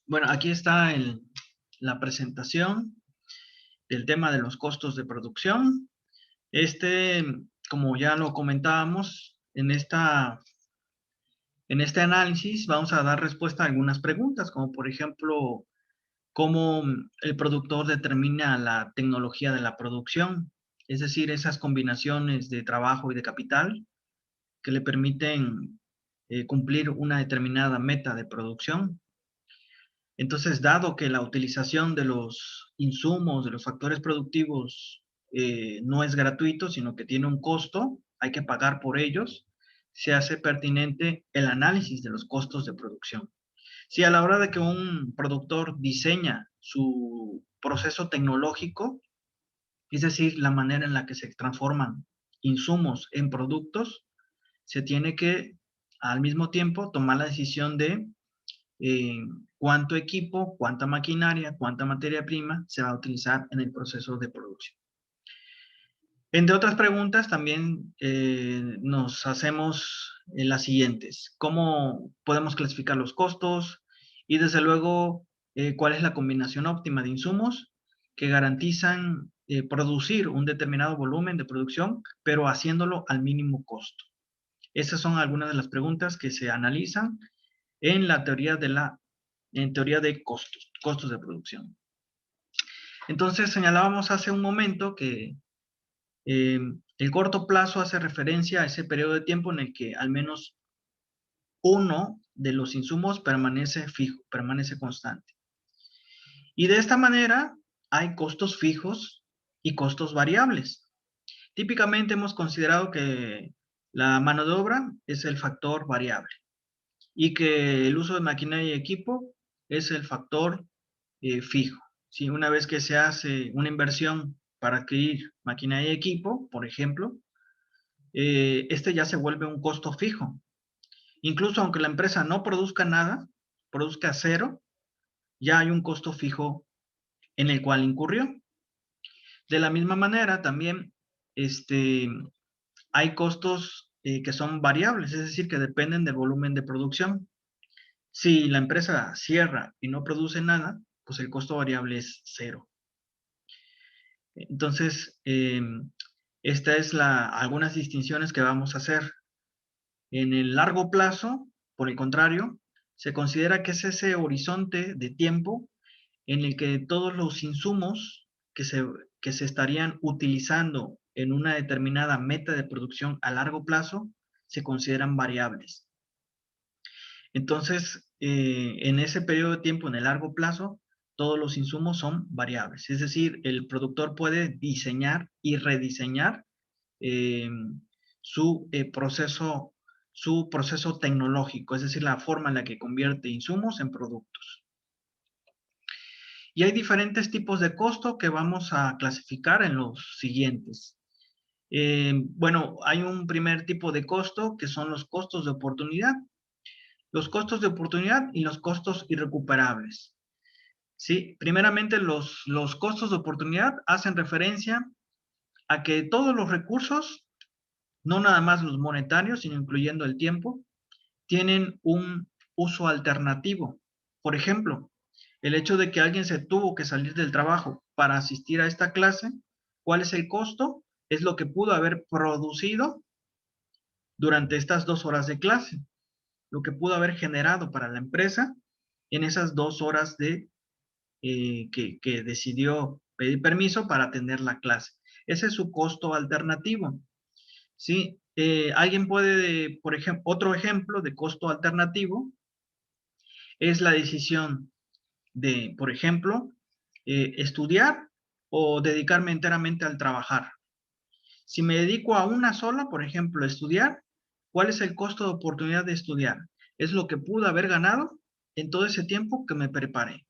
Bueno, aquí está la presentación del tema de los costos de producción. Este, como ya lo comentábamos, en este análisis vamos a dar respuesta a algunas preguntas, como por ejemplo, cómo el productor determina la tecnología de la producción, es decir, esas combinaciones de trabajo y de capital que le permiten cumplir una determinada meta de producción. Entonces, dado que la utilización de los insumos, de los factores productivos, no es gratuito, sino que tiene un costo, hay que pagar por ellos, se hace pertinente el análisis de los costos de producción. Si a la hora de que un productor diseña su proceso tecnológico, es decir, la manera en la que se transforman insumos en productos, se tiene que, al mismo tiempo, tomar la decisión de cuánto equipo, cuánta maquinaria, cuánta materia prima se va a utilizar en el proceso de producción. Entre otras preguntas, también nos hacemos las siguientes. ¿Cómo podemos clasificar los costos? Y desde luego, ¿cuál es la combinación óptima de insumos que garantizan producir un determinado volumen de producción, pero haciéndolo al mínimo costo? Esas son algunas de las preguntas que se analizan en la teoría de costos de producción. Entonces, señalábamos hace un momento que el corto plazo hace referencia a ese periodo de tiempo en el que al menos uno de los insumos permanece fijo, permanece constante. Y de esta manera hay costos fijos y costos variables. Típicamente hemos considerado que la mano de obra es el factor variable y que el uso de maquinaria y equipo es el factor fijo. Si una vez que se hace una inversión para adquirir maquinaria y equipo, por ejemplo, este ya se vuelve un costo fijo. Incluso aunque la empresa no produzca nada, produzca cero, ya hay un costo fijo en el cual incurrió. De la misma manera, también hay costos que son variables, es decir, que dependen del volumen de producción. Si la empresa cierra y no produce nada, pues el costo variable es cero. Entonces, esta es algunas distinciones que vamos a hacer. En el largo plazo, por el contrario, se considera que es ese horizonte de tiempo en el que todos los insumos que se estarían utilizando en una determinada meta de producción a largo plazo se consideran variables. Entonces, en ese periodo de tiempo, en el largo plazo, todos los insumos son variables. Es decir, el productor puede diseñar y rediseñar eh, su, eh, proceso, su proceso tecnológico, es decir, la forma en la que convierte insumos en productos. Y hay diferentes tipos de costo que vamos a clasificar en los siguientes. Bueno, hay un primer tipo de costo que son los costos de oportunidad. Los costos de oportunidad y los costos irrecuperables. ¿Sí? Primeramente, los costos de oportunidad hacen referencia a que todos los recursos, no nada más los monetarios, sino incluyendo el tiempo, tienen un uso alternativo. Por ejemplo, el hecho de que alguien se tuvo que salir del trabajo para asistir a esta clase, ¿cuál es el costo? Es lo que pudo haber producido durante estas 2 horas de clase, lo que pudo haber generado para la empresa en esas 2 horas que decidió pedir permiso para atender la clase. Ese es su costo alternativo. ¿Sí? Alguien puede, por ejemplo, otro ejemplo de costo alternativo es la decisión de, por ejemplo, estudiar o dedicarme enteramente al trabajar. Si me dedico a una sola, por ejemplo, estudiar, ¿cuál es el costo de oportunidad de estudiar? Es lo que pude haber ganado en todo ese tiempo que me preparé.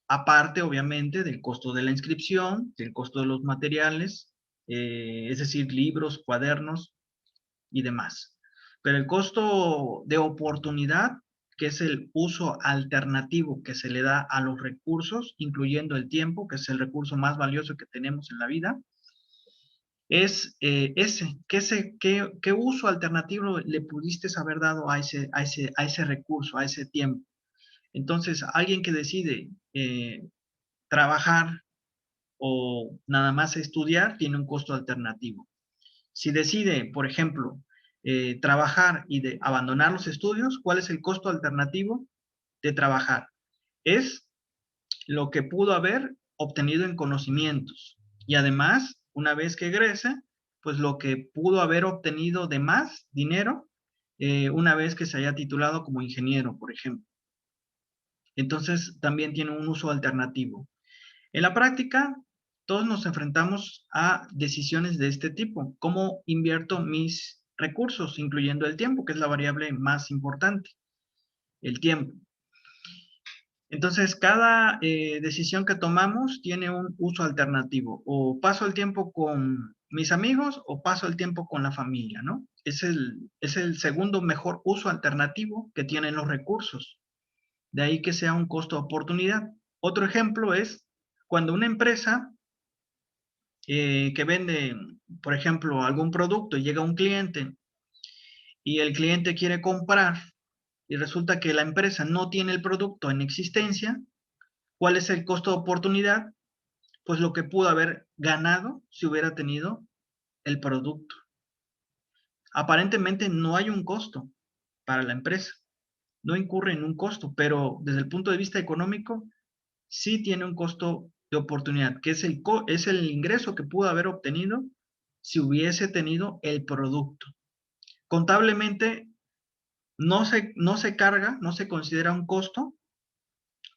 Aparte, obviamente, del costo de la inscripción, del costo de los materiales, es decir, libros, cuadernos y demás. Pero el costo de oportunidad, que es el uso alternativo que se le da a los recursos, incluyendo el tiempo, que es el recurso más valioso que tenemos en la vida, es ¿qué uso alternativo le pudiste haber dado a ese recurso, a ese tiempo? Entonces, alguien que decide trabajar o nada más estudiar tiene un costo alternativo. Si decide, por ejemplo, trabajar y de abandonar los estudios, ¿cuál es el costo alternativo de trabajar? Es lo que pudo haber obtenido en conocimientos. Y además, una vez que egrese, pues lo que pudo haber obtenido de más dinero una vez que se haya titulado como ingeniero, por ejemplo. Entonces, también tiene un uso alternativo. En la práctica, todos nos enfrentamos a decisiones de este tipo. ¿Cómo invierto mis recursos, incluyendo el tiempo, que es la variable más importante? El tiempo. Entonces, cada decisión que tomamos tiene un uso alternativo. O paso el tiempo con mis amigos o paso el tiempo con la familia, ¿no? Es el segundo mejor uso alternativo que tienen los recursos. De ahí que sea un costo de oportunidad. Otro ejemplo es cuando una empresa que vende, por ejemplo, algún producto y llega un cliente y el cliente quiere comprar y resulta que la empresa no tiene el producto en existencia, ¿cuál es el costo de oportunidad? Pues lo que pudo haber ganado si hubiera tenido el producto. Aparentemente no hay un costo para la empresa, no incurre en un costo, pero desde el punto de vista económico sí tiene un costo de oportunidad, que es el ingreso que pudo haber obtenido si hubiese tenido el producto. Contablemente no se carga, no se considera un costo,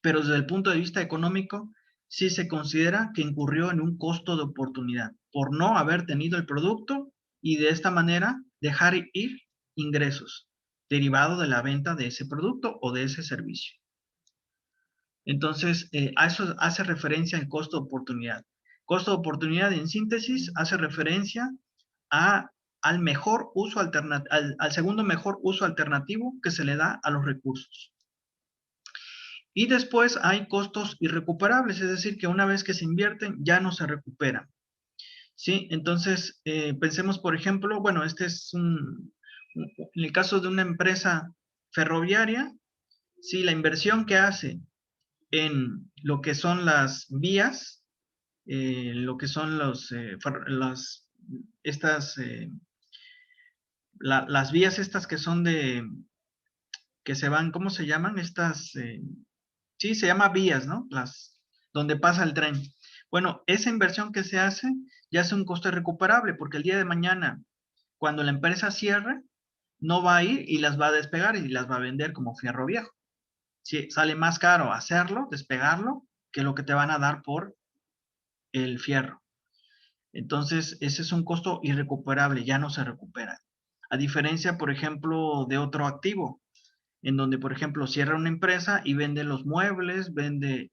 pero desde el punto de vista económico sí se considera que incurrió en un costo de oportunidad por no haber tenido el producto y de esta manera dejar ir ingresos derivados de la venta de ese producto o de ese servicio. Entonces, a eso hace referencia el costo de oportunidad. Costo de oportunidad, en síntesis, hace referencia a, al mejor uso al segundo mejor uso alternativo que se le da a los recursos. Y después hay costos irrecuperables, es decir, que una vez que se invierten ya no se recuperan. ¿Sí? Entonces, pensemos, por ejemplo, bueno, este es en el caso de una empresa ferroviaria, sí, la inversión que hace en lo que son las vías, lo que son estas, las vías estas que son que se van, ¿cómo se llaman? Sí, se llama vías, ¿no? Donde pasa el tren. Bueno, esa inversión que se hace ya es un costo recuperable, porque el día de mañana, cuando la empresa cierre, no va a ir y las va a despegar y las va a vender como fierro viejo. Sí, sale más caro hacerlo, despegarlo, que lo que te van a dar por el fierro. Entonces, ese es un costo irrecuperable, ya no se recupera. A diferencia, por ejemplo, de otro activo, en donde, por ejemplo, cierra una empresa y vende los muebles, vende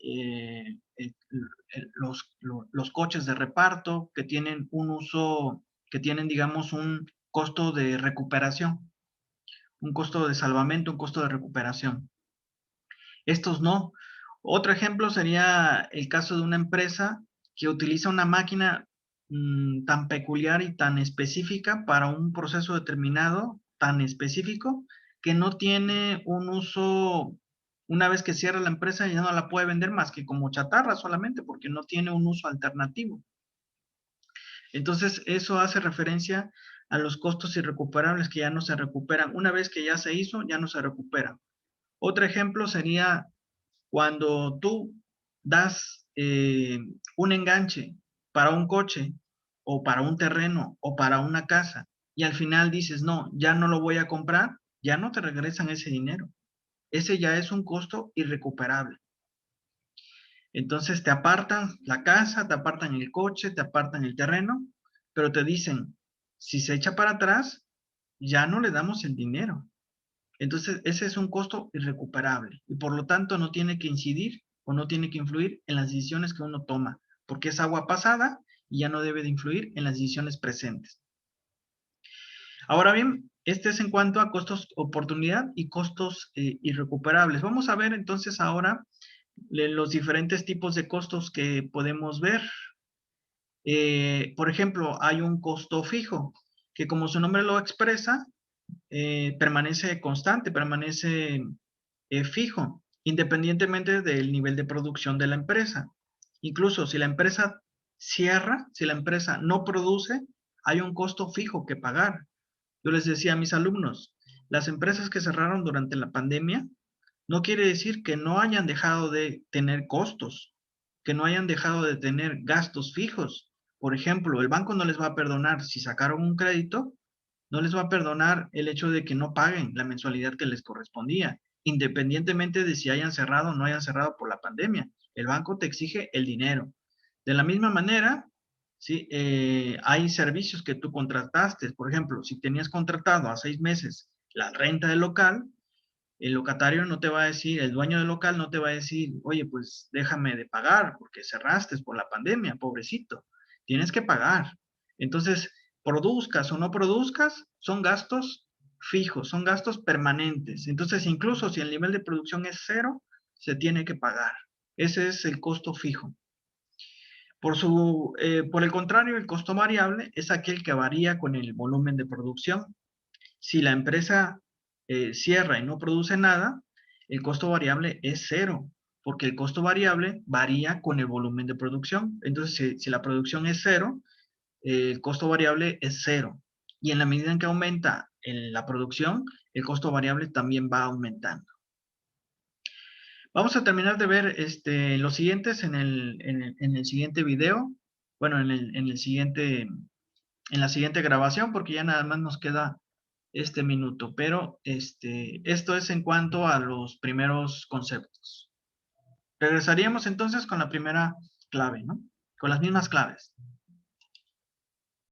los coches de reparto que tienen un uso, que tienen, digamos, un costo de recuperación, un costo de salvamento, un costo de recuperación. Estos no. Otro ejemplo sería el caso de una empresa que utiliza una máquina tan peculiar y tan específica para un proceso determinado, tan específico, que no tiene un uso, una vez que cierra la empresa ya no la puede vender más que como chatarra solamente, porque no tiene un uso alternativo. Entonces, eso hace referencia a los costos irrecuperables que ya no se recuperan. Una vez que ya se hizo, ya no se recupera. Otro ejemplo sería cuando tú das un enganche para un coche o para un terreno o para una casa y al final dices, no, ya no lo voy a comprar, ya no te regresan ese dinero. Ese ya es un costo irrecuperable. Entonces te apartan la casa, te apartan el coche, te apartan el terreno, pero te dicen, si se echa para atrás, ya no le damos el dinero. Entonces, ese es un costo irrecuperable y por lo tanto no tiene que incidir o no tiene que influir en las decisiones que uno toma, porque es agua pasada y ya no debe de influir en las decisiones presentes. Ahora bien, este es en cuanto a costos oportunidad y costos irrecuperables. Vamos a ver entonces ahora los diferentes tipos de costos que podemos ver. Por ejemplo, hay un costo fijo, que como su nombre lo expresa, permanece constante, permanece fijo. independientemente del nivel de producción de la empresa. Incluso si la empresa cierra, si la empresa no produce, hay un costo fijo que pagar. Yo les decía a mis alumnos, las empresas que cerraron durante la pandemia no quiere decir que no hayan dejado de tener costos, que no hayan dejado de tener gastos fijos. Por ejemplo, el banco no les va a perdonar si sacaron un crédito, no les va a perdonar el hecho de que no paguen la mensualidad que les correspondía, independientemente de si hayan cerrado o no hayan cerrado por la pandemia. El banco te exige el dinero. De la misma manera, ¿sí? Hay servicios que tú contrataste. Por ejemplo, si tenías contratado a 6 meses la renta del local, el locatario no te va a decir, el dueño del local no te va a decir, oye, pues déjame de pagar porque cerraste por la pandemia, pobrecito. Tienes que pagar. Entonces, produzcas o no produzcas, son gastos fijos, son gastos permanentes. Entonces, incluso si el nivel de producción es cero, se tiene que pagar. Ese es el costo fijo. Por el contrario, el costo variable es aquel que varía con el volumen de producción. Si la empresa cierra y no produce nada, el costo variable es cero, porque el costo variable varía con el volumen de producción. Entonces, si la producción es cero, el costo variable es cero. Y en la medida en que aumenta la producción, el costo variable también va aumentando. Vamos a terminar de ver los siguientes en el siguiente video, bueno, en la siguiente grabación, porque ya nada más nos queda este minuto, pero esto es en cuanto a los primeros conceptos. Regresaríamos entonces con la primera clave, ¿no? Con las mismas claves.